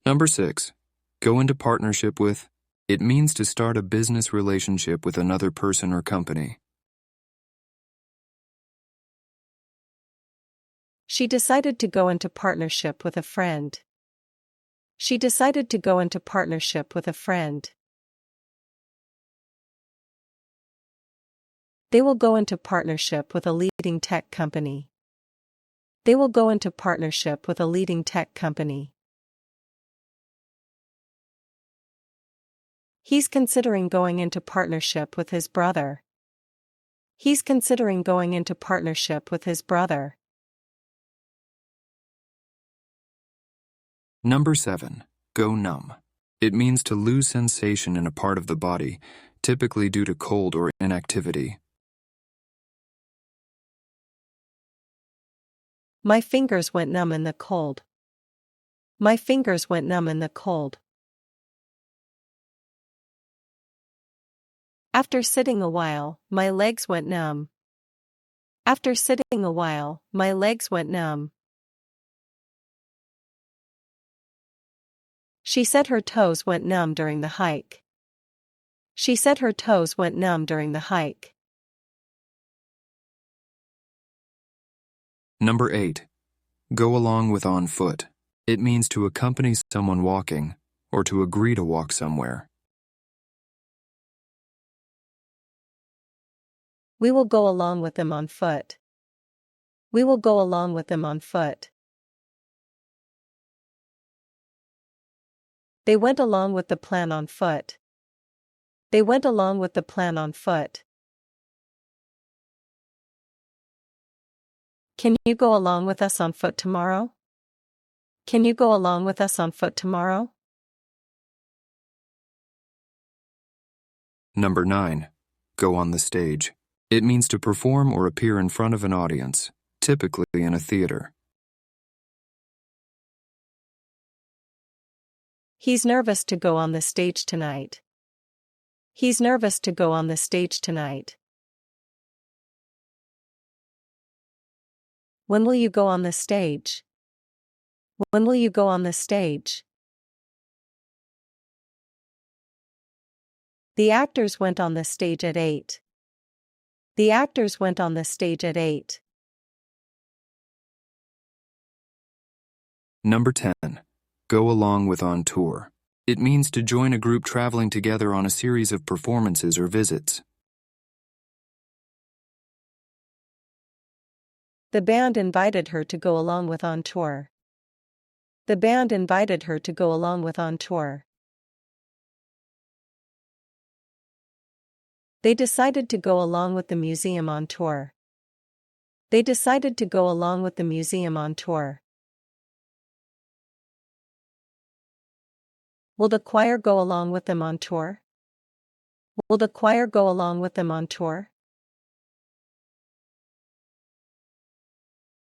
Number 6. Go into partnership with. It means to start a business relationship with another person or company. She decided to go into partnership with a friend. She decided to go into partnership with a friend. They will go into partnership with a leading tech company. They will go into partnership with a leading tech company. He's considering going into partnership with his brother. He's considering going into partnership with his brother. Number 7. Go numb. It means to lose sensation in a part of the body, typically due to cold or inactivity. My fingers went numb in the cold. My fingers went numb in the cold. After sitting a while, my legs went numb. After sitting a while, my legs went numb. She said her toes went numb during the hike. She said her toes went numb during the hike. Number 8. Go along with on foot. It means to accompany someone walking, or to agree to walk somewhere. We will go along with them on foot. We will go along with them on foot. They went along with the plan on foot. They went along with the plan on foot. Can you go along with us on foot tomorrow? Can you go along with us on foot tomorrow? Number 9. Go on the stage. It means to perform or appear in front of an audience, typically in a theater. He's nervous to go on the stage tonight. He's nervous to go on the stage tonight. When will you go on the stage? When will you go on the stage? The actors went on the stage at 8. The actors went on the stage at 8. Number 10. Go along with on tour. It means to join a group traveling together on a series of performances or visits. The band invited her to go along with on tour. The band invited her to go along with on tour. They decided to go along with the museum on tour. They decided to go along with the museum on tour. Will the choir go along with them on tour? Will the choir go along with them on tour?